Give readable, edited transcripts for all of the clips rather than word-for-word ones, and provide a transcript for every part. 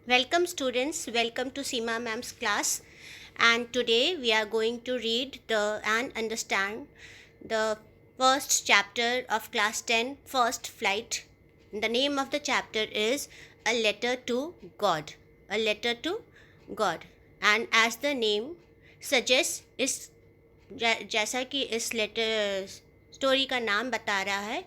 Welcome students, welcome to Seema ma'am's class, and today we are going to read and understand the first chapter of class 10 First Flight. The name of the chapter is A Letter to God. A Letter to God. And as the name suggests, जैसा कि इस letter story का नाम बता रहा है,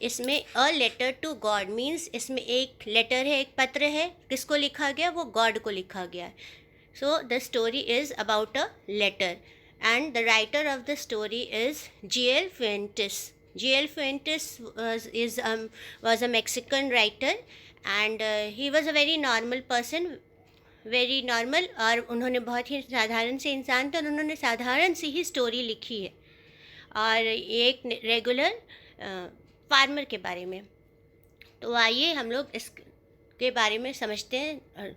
इसमें a letter to God means इसमें एक लेटर है, एक पत्र है, किसको लिखा गया? वो गॉड को लिखा गया है. So the story is about a letter and the writer of the story is G.L. Fuentes. G.L. Fuentes was a Mexican writer and he was a very normal person, very normal. और उन्होंने बहुत ही साधारण से इंसान थे और उन्होंने साधारण सी ही स्टोरी लिखी है, और एक रेगुलर फार्मर के बारे में. तो आइए हम लोग इसके बारे में समझते हैं.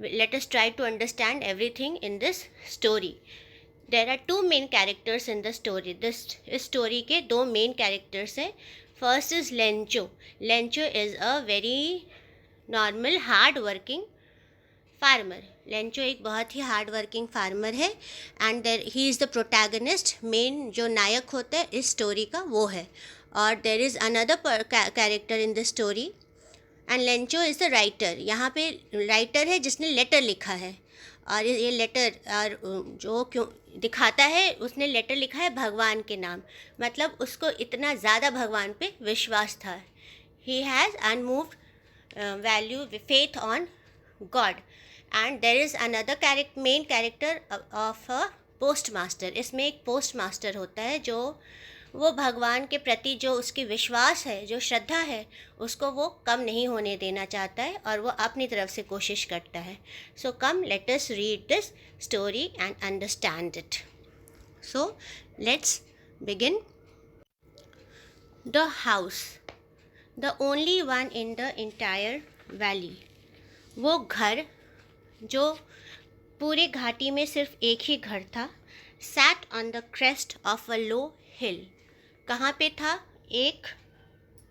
Let us try to understand everything in this story. There are two main characters in the story. इस स्टोरी के दो मेन कैरेक्टर्स हैं. First is Lencho. Lencho is a very normal hard working farmer. Lencho एक बहुत ही hard working farmer है and there he is the protagonist. Main जो नायक होता है इस स्टोरी का वो है. और there is another character in the story and Lencho is the writer. यहाँ पे राइटर है जिसने लेटर लिखा है, और ये लेटर और जो क्यों दिखाता है, उसने लेटर लिखा है भगवान के नाम. मतलब उसको इतना ज़्यादा भगवान पे विश्वास था. He has unmoved value faith on God. And there is another main character of a post master. इसमें एक पोस्ट मास्टर होता है जो वो भगवान के प्रति जो उसकी विश्वास है, जो श्रद्धा है, उसको वो कम नहीं होने देना चाहता है और वो अपनी तरफ से कोशिश करता है. So come let us read this story and understand it. So let's begin. The house, the only one in the entire valley. वो घर जो पूरे घाटी में सिर्फ एक ही घर था. Sat on the crest of a low hill. कहाँ पे था? एक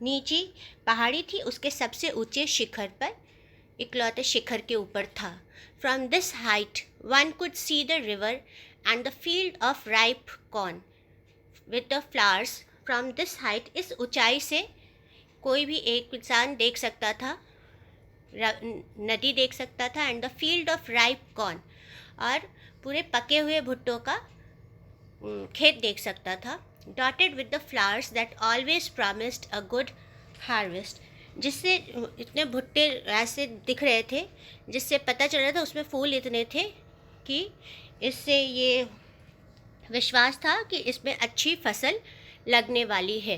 नीची पहाड़ी थी, उसके सबसे ऊंचे शिखर पर, इकलौते शिखर के ऊपर था. From this height one could see the river and the field of ripe corn with the flowers. From this height, इस ऊंचाई से कोई भी एक इंसान देख सकता था, नदी देख सकता था, and the field of ripe corn, और पूरे पके हुए भुट्टो का खेत देख सकता था. Dotted with the flowers that always promised a good harvest. जिससे इतने भुट्टे ऐसे दिख रहे थे जिससे पता चल रहा था उसमें फूल इतने थे कि इससे ये विश्वास था कि इसमें अच्छी फसल लगने वाली है.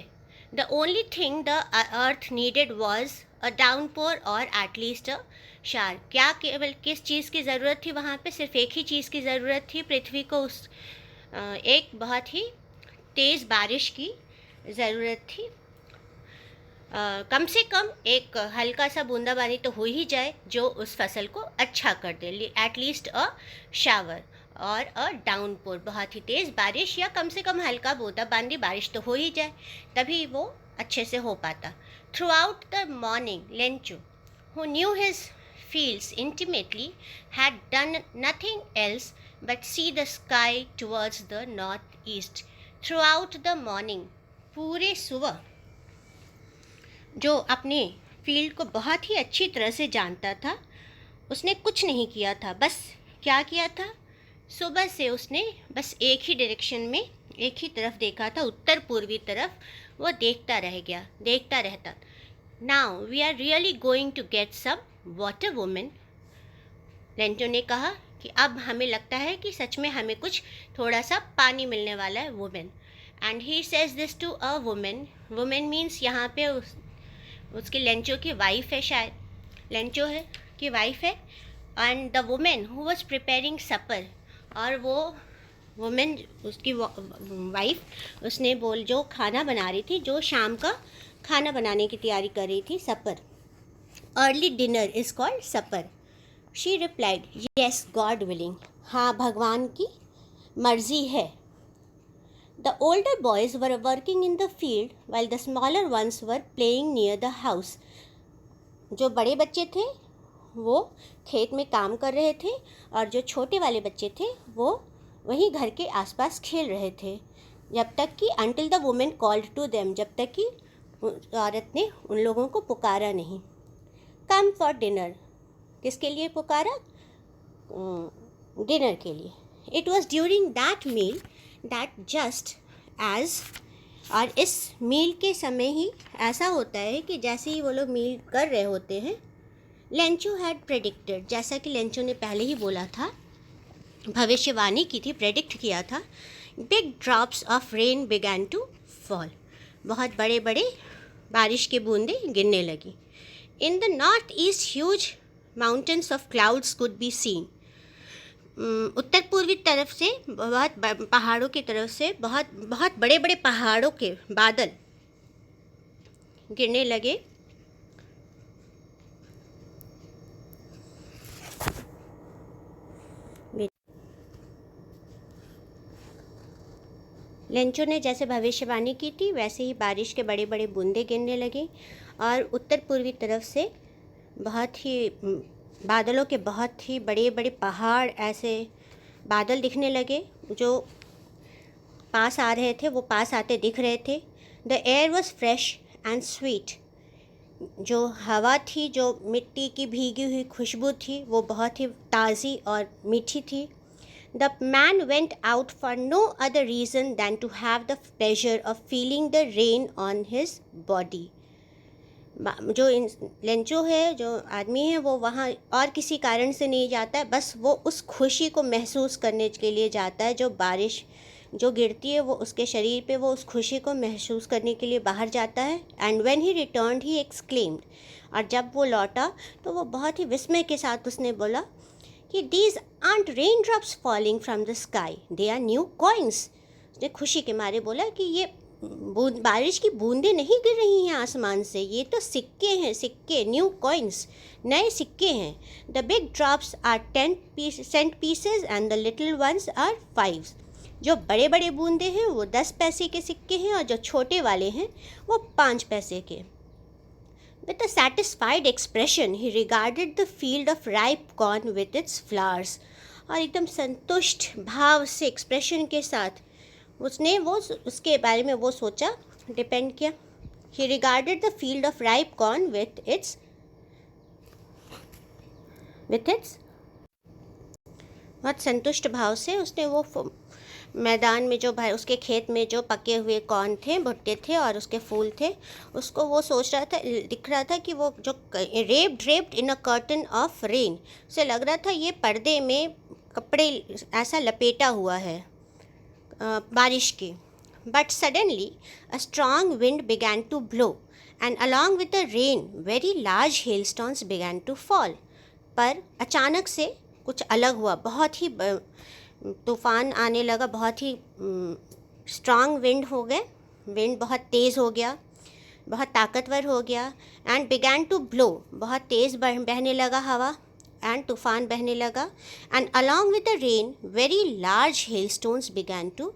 The only thing the earth needed was a downpour और एटलीस्ट अ शार. क्या केवल किस चीज़ की ज़रूरत थी वहाँ पे? सिर्फ एक ही चीज़ की ज़रूरत थी पृथ्वी को, उस एक बहुत ही तेज़ बारिश की ज़रूरत थी. कम से कम एक हल्का सा बूंदाबांदी तो हो ही जाए जो उस फसल को अच्छा कर दे. एटलीस्ट अ शावर और अ डाउनपोर, बहुत ही तेज़ बारिश या कम से कम हल्का बूंदाबांदी बारिश तो हो ही जाए, तभी वो अच्छे से हो पाता. Through out the morning Lencho, who knew his fields intimately, had done nothing else but see the sky towards the northeast. Throughout the morning, पूरे सुबह, जो अपने फील्ड को बहुत ही अच्छी तरह से जानता था, उसने कुछ नहीं किया था. बस क्या किया था? सुबह से उसने बस एक ही डायरेक्शन में, एक ही तरफ देखा था, उत्तर पूर्वी तरफ. वो देखता रह गया, देखता रहता. Now we are really going to get some water woman. Lencho ने कहा कि अब हमें लगता है कि सच में हमें कुछ थोड़ा सा पानी मिलने वाला है. Woman. And he says this to a woman. Woman means यहाँ पे उसकी लेंचो की वाइफ है, शायद लेंचो है की वाइफ है. And the women who was preparing supper, और वो वुमेन उसकी वाइफ, उसने जो खाना बना रही थी, जो शाम का खाना बनाने की तैयारी कर रही थी, supper. Early dinner is called supper. She replied, yes God willing. हाँ, भगवान की मर्जी है. The older boys were working in the field while the smaller ones were playing near the house. जो बड़े बच्चे थे वो खेत में काम कर रहे थे और जो छोटे वाले बच्चे थे वो वहीं घर के आसपास खेल रहे थे, जब तक कि until the woman called to them, जब तक कि औरत ने उन लोगों को पुकारा नहीं। कम फॉर डिनर, किसके लिए पुकारा? डिनर के लिए। It was during that meal that just as, और इस मील के समय ही ऐसा होता है कि जैसे ही वो लोग मील कर रहे होते हैं, लेंचो हैड प्रेडिक्टेड, जैसा कि लेंचो ने पहले ही बोला था, भविष्यवाणी की थी, प्रेडिक्ट किया था, big drops of rain began to fall, बहुत बड़े बड़े बारिश की बूंदें गिरने लगी। In the north east huge mountains of clouds could be seen, उत्तर पूर्वी तरफ से बहुत पहाड़ों की तरफ से बहुत बहुत बड़े बड़े पहाड़ों के बादल गिरने लगे। लेंचो ने जैसे भविष्यवाणी की थी वैसे ही बारिश के बड़े बड़े बूंदे गिरने लगे और उत्तर पूर्वी तरफ से बहुत ही बादलों के बहुत ही बड़े बड़े पहाड़, ऐसे बादल दिखने लगे जो पास आ रहे थे, वो पास आते दिख रहे थे। The air was fresh and sweet, जो हवा थी, जो मिट्टी की भीगी हुई खुशबू थी, वो बहुत ही ताज़ी और मीठी थी। The man went out for no other reason than to have the pleasure of feeling the rain on his body. जो लेंचो है, जो आदमी है, वो वहाँ और किसी कारण से नहीं जाता है, बस वो उस खुशी को महसूस करने के लिए जाता है, जो बारिश जो गिरती है वो उसके शरीर पे, वो उस खुशी को महसूस करने के लिए बाहर जाता है। And when he returned he exclaimed, और जब वो लौटा तो वो बहुत ही विस्मय के साथ उसने बोला कि these aren't raindrops falling from the sky, they are new coins। उसने खुशी के मारे बोला कि ये बारिश की बूंदें नहीं गिर रही हैं आसमान से, ये तो सिक्के हैं, सिक्के, न्यू कॉइन्स, नए सिक्के हैं। The big drops are 10 cent pieces and the little ones are 5। जो बड़े बड़े बूंदे हैं वो 10 पैसे के सिक्के हैं और जो छोटे वाले हैं वो 5 पैसे के। With a satisfied expression, he regarded the field of ripe corn with its flowers। और एकदम संतुष्ट भाव से, एक्सप्रेशन के साथ उसने वो उसके बारे में वो सोचा, डिपेंड किया। He regarded the field of ripe corn with its बहुत संतुष्ट भाव से उसने वो मैदान में, जो भाई उसके खेत में जो पके हुए कॉर्न थे, भुट्टे थे और उसके फूल थे, उसको वो सोच रहा था, दिख रहा था कि वो जो draped in a curtain of rain, उसे लग रहा था ये पर्दे में कपड़े ऐसा लपेटा हुआ है बारिश के। But suddenly a strong wind began to blow and along with the rain very large hailstones began to fall. पर अचानक से कुछ अलग हुआ, बहुत ही तूफ़ान आने लगा, बहुत ही स्ट्रॉन्ग विंड हो गए, विंड बहुत तेज़ हो गया, बहुत ताकतवर हो गया। एंड बिगैन टू ब्लो, बहुत तेज़ बहने लगा हवा, एंड तूफ़ान बहने लगा। And along with the rain very large hailstones began to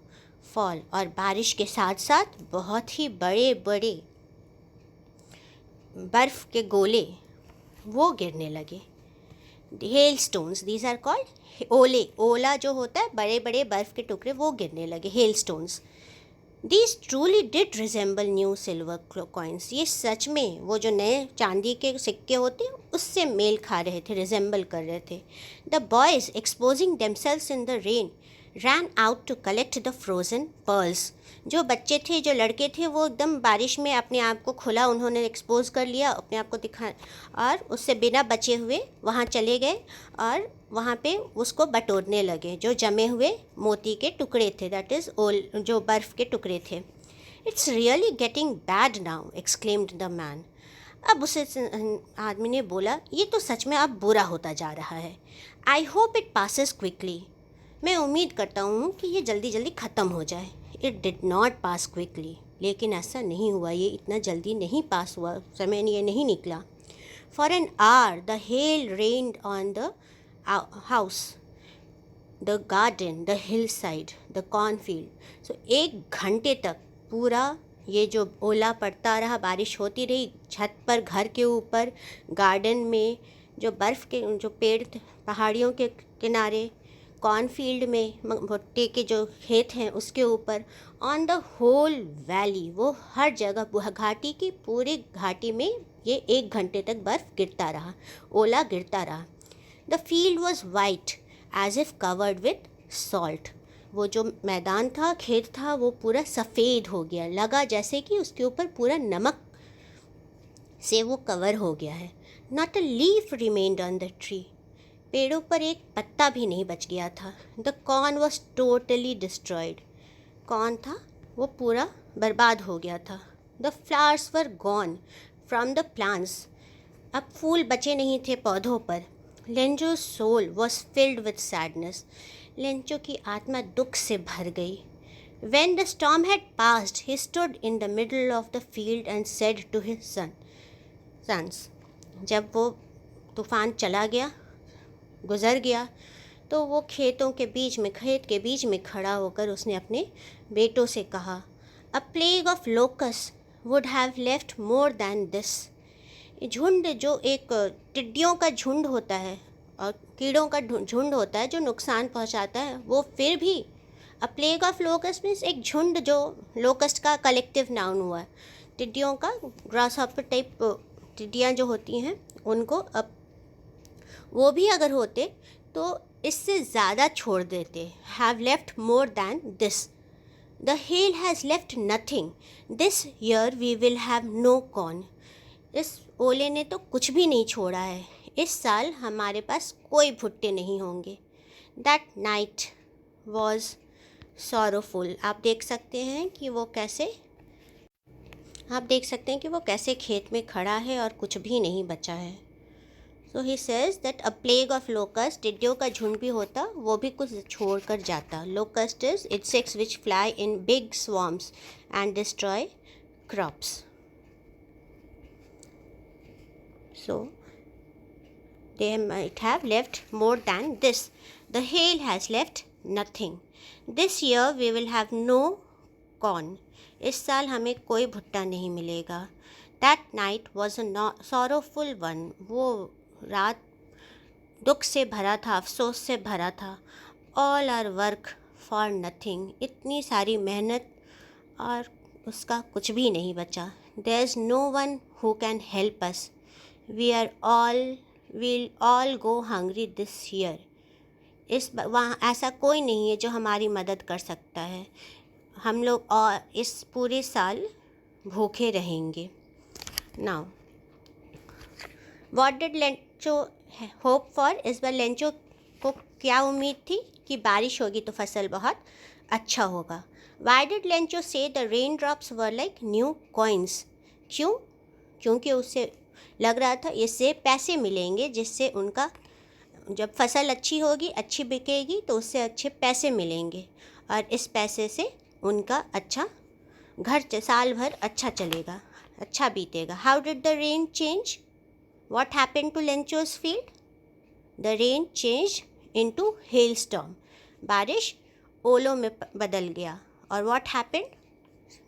fall, और बारिश के साथ साथ बहुत ही बड़े बड़े बर्फ़ के गोले वो गिरने लगे। Hail stones, these are called ओले, ओला जो होता है, बड़े बड़े बर्फ़ के टुकड़े वो गिरने लगे, hail stones. These truly did resemble new silver coins, ये सच में वो जो नए चांदी के सिक्के होते हैं उससे मेल खा रहे थे, रिजेंबल कर रहे थे। The boys exposing themselves in the rain ran out to collect the frozen pearls. जो बच्चे थे, जो लड़के थे, वो एकदम बारिश में अपने आप को खुला, उन्होंने एक्सपोज कर लिया, अपने आप को दिखा, और उससे बिना बचे हुए वहाँ चले गए और वहाँ पे उसको बटोरने लगे, जो जमे हुए मोती के टुकड़े थे, दैट इज़ ओल, जो बर्फ़ के टुकड़े थे। It's really getting bad now, exclaimed the man. अब उसे आदमी ने बोला, ये तो सच में अब बुरा होता जा रहा है। I hope it passes quickly, मैं उम्मीद करता हूँ कि ये जल्दी जल्दी ख़त्म हो जाए। It did not pass quickly, लेकिन ऐसा नहीं हुआ, ये इतना जल्दी नहीं पास हुआ, समय ये नहीं निकला। For an hour the hail rained on the house, the garden, the hillside, the cornfield. So 1 घंटे तक पूरा ये जो ओला पड़ता रहा, बारिश होती रही, छत पर, घर के ऊपर, गार्डन में, जो बर्फ़ के जो पेड़ पहाड़ियों के किनारे, कॉर्नफील्ड में भुट्टे के जो खेत हैं उसके ऊपर, ऑन द होल वैली, वो हर जगह घाटी की पूरी घाटी में ये 1 घंटे तक बर्फ़ गिरता रहा, ओला गिरता रहा। The field was white as if covered with salt, वो जो मैदान था, खेत था, वो पूरा सफ़ेद हो गया, लगा जैसे कि उसके ऊपर पूरा नमक से वो कवर हो गया है। Not a leaf remained on the tree, पेड़ों पर एक पत्ता भी नहीं बच गया था। The corn was totally destroyed, corn था वो पूरा बर्बाद हो गया था। The flowers were gone from the plants, अब फूल बचे नहीं थे पौधों पर। Lencho soul was filled with sadness, Lencho की आत्मा दुख से भर गई। When the storm had passed, he stood in the middle of the field and said to his sons, जब वो तूफ़ान चला गया, गुज़र गया, तो वो खेत के बीच में खड़ा होकर उसने अपने बेटों से कहा, A plague of locusts would have left more than this. झुंड, जो एक टिड्डियों का झुंड होता है और कीड़ों का झुंड होता है जो नुकसान पहुंचाता है, वो फिर भी, अ प्लेग ऑफ लोकस्ट मीन्स एक झुंड, जो लोकस्ट का कलेक्टिव नाउन हुआ है, टिड्डियों का, ग्रास हॉपर टाइप टिड्डियाँ जो होती हैं उनको, अब वो भी अगर होते तो इससे ज़्यादा छोड़ देते। Have left more than this, the hail has left nothing, this year we will have no corn, इस ओले ने तो कुछ भी नहीं छोड़ा है, इस साल हमारे पास कोई भुट्टे नहीं होंगे। दैट नाइट वॉज सॉरोफुल, आप देख सकते हैं कि वो कैसे खेत में खड़ा है और कुछ भी नहीं बचा है। So he says that a plague of locust, टिड्डियों का झुंड भी होता, वो भी कुछ छोड़ कर जाता। Locust is insects which fly in big swarms and destroy crops. So they might have left more than this. The hail has left nothing. This year we will have no corn. इस साल हमें कोई भुट्टा नहीं मिलेगा। That night was a sorrowful one. वो रात दुख से भरा था, अफसोस से भरा था। All our work for nothing. इतनी सारी मेहनत और उसका कुछ भी नहीं बचा। There's no one who can help us. we'll all go hungry this year. वहाँ ऐसा कोई नहीं है जो हमारी मदद कर सकता है, हम लोग और इस पूरे साल भूखे रहेंगे। Now what did Lencho hope for, इस बार लेंचो को क्या उम्मीद थी कि बारिश होगी तो फसल बहुत अच्छा होगा। वाई डिड लेंचो से the rain drops were like new coins, क्योंकि उससे लग रहा था इससे पैसे मिलेंगे, जिससे उनका जब फसल अच्छी होगी, अच्छी बिकेगी तो उससे अच्छे पैसे मिलेंगे और इस पैसे से उनका अच्छा घर साल भर अच्छा चलेगा, अच्छा बीतेगा। How did the rain change, what happened to Lencho's field, the rain change into hailstorm, बारिश ओलों में बदल गया। और व्हाट हैपेंड,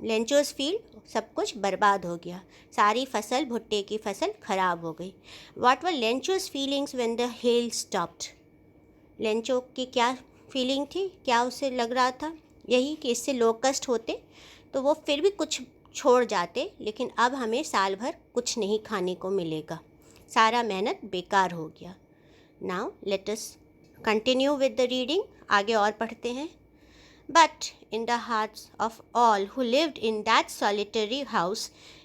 लेंचोस फील्ड सब कुछ बर्बाद हो गया, सारी फसल, भुट्टे की फसल खराब हो गई। What were Lencho's feelings when the hail stopped, Lencho की क्या फीलिंग थी, क्या उसे लग रहा था, यही कि इससे लोकस्ट होते तो वो फिर भी कुछ छोड़ जाते, लेकिन अब हमें साल भर कुछ नहीं खाने को मिलेगा, सारा मेहनत बेकार हो गया। Now let us continue with the reading, आगे और पढ़ते हैं। But in the hearts of all who lived in that solitary house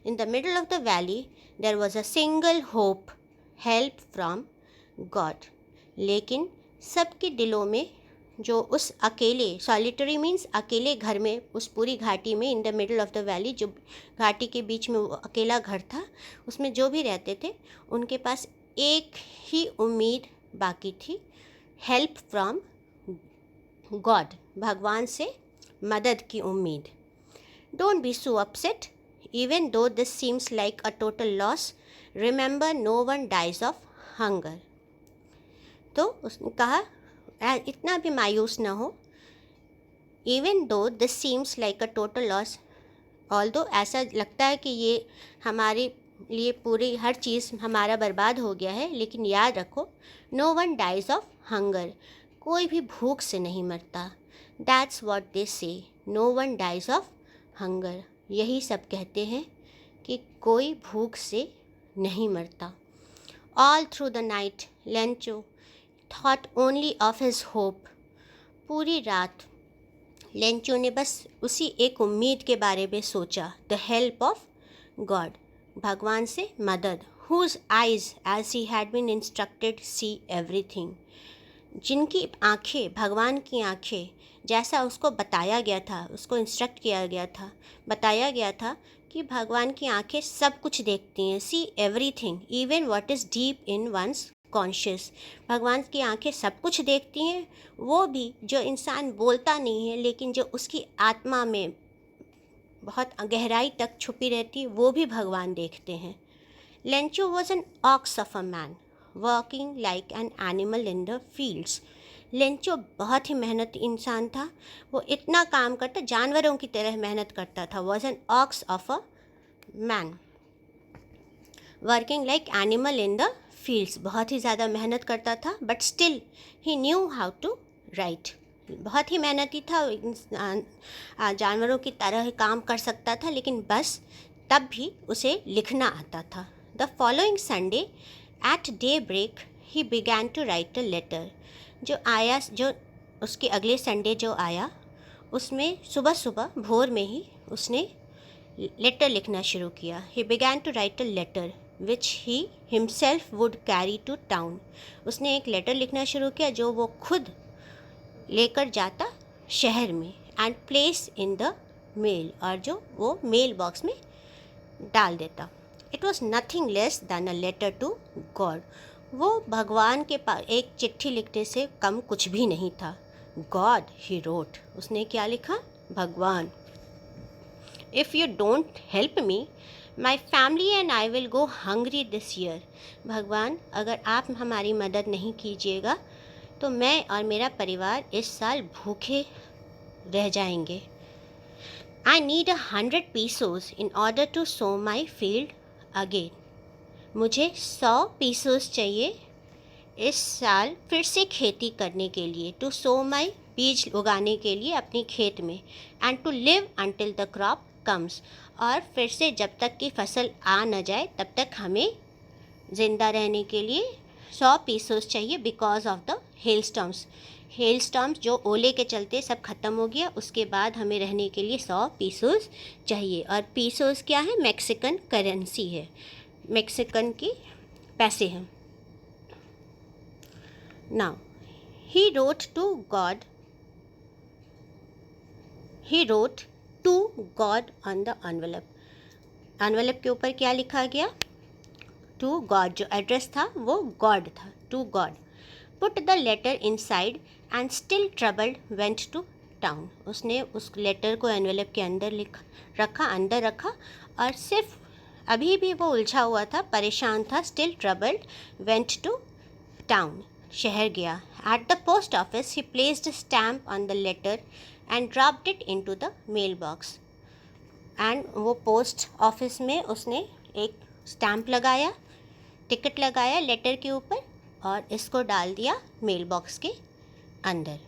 in the middle of the valley, there was a single hope, help from God. लेकिन सबके दिलों में, जो उस अकेले, सॉलिटरी मीन्स अकेले घर में, उस पूरी घाटी में, in the middle of the valley, जो घाटी के बीच में वो अकेला घर था, उसमें जो भी रहते थे उनके पास एक ही उम्मीद बाकी थी, हेल्प फ्रॉम गॉड, भगवान से मदद की उम्मीद। Don't be so upset even though this seems like a total loss, remember no one dies of hunger. तो उसने कहा इतना भी मायूस ना हो, even though this seems like a total loss, although ऐसा लगता है कि ये हमारी लिए पूरी हर चीज़ हमारा बर्बाद हो गया है, लेकिन याद रखो, no one dies of hunger, कोई भी भूख से नहीं मरता। That's what they say, no one dies of hunger, यही सब कहते हैं कि कोई भूख से नहीं मरता। All through the night Lencho thought only of his hope, पूरी रात लेंचो ने बस उसी एक उम्मीद के बारे में सोचा, द हेल्प ऑफ गॉड, भगवान से मदद, whose eyes as he had been instructed see everything, जिनकी आँखें, भगवान की आँखें, जैसा उसको बताया गया था, उसको इंस्ट्रक्ट किया गया था, बताया गया था कि भगवान की आँखें सब कुछ देखती हैं, see everything even what is deep in one's conscious, भगवान की आंखें सब कुछ देखती हैं, वो भी जो इंसान बोलता नहीं है लेकिन जो उसकी आत्मा में बहुत गहराई तक छुपी रहती है, वो भी भगवान देखते हैं। Lencho was an ox of a man working like an animal in the fields, Lencho बहुत ही मेहनती इंसान था, वो इतना काम करता, जानवरों की तरह मेहनत करता था। Was an ox of a man working like animal in the fields, बहुत ही ज़्यादा मेहनत करता था, but still he knew how to write, बहुत ही मेहनती था, जानवरों की तरह काम कर सकता था, लेकिन बस तब भी उसे लिखना आता था। The following Sunday at daybreak he began to write a letter, जो उसके अगले संडे जो आया उसमें सुबह सुबह भोर में ही उसने लेटर लिखना शुरू किया। He began to write a letter which he himself would carry to town, उसने एक लेटर लिखना शुरू किया जो वो खुद लेकर जाता शहर में, and place in the mail, और जो वो मेल बॉक्स में डाल देता। It was nothing less than a letter to God, वो भगवान के पास एक चिट्ठी लिखने से कम कुछ भी नहीं था। गॉड ही रोट, उसने क्या लिखा, भगवान। If you don't help me my family and I will go hungry this year, भगवान अगर आप हमारी मदद नहीं कीजिएगा तो मैं और मेरा परिवार इस साल भूखे रह जाएंगे। I need 100 pesos in order to sow my field again, मुझे 100 pesos चाहिए इस साल फिर से खेती करने के लिए, टू सो माई, बीज उगाने के लिए अपनी खेत में, and to live until the crop comes, और फिर से जब तक कि फसल आ न जाए तब तक हमें ज़िंदा रहने के लिए 100 pesos चाहिए, because of the hell storms, hello storms जो ओले के चलते सब ख़त्म हो गया, उसके बाद हमें रहने के लिए 100 pesos चाहिए। और पीसोस क्या है, मैक्सिकन करेंसी है, मैक्सिकन की पैसे हैं। Now he wrote to God on the envelope के ऊपर क्या लिखा गया, टू गॉड, जो एड्रेस था वो गॉड था, to God. Put the letter inside and still troubled went to town, उसने उस लेटर को एनवेलप के अंदर अंदर रखा और सिर्फ अभी भी वो उलझा हुआ था, परेशान था। Still troubled went to town, शहर गया। At the post office he placed stamp on the letter and dropped it into the mail box, and वो पोस्ट ऑफिस में उसने एक स्टैम्प लगाया, टिकट लगाया लेटर के ऊपर, और इसको डाल दिया मेल बॉक्स के अंदर।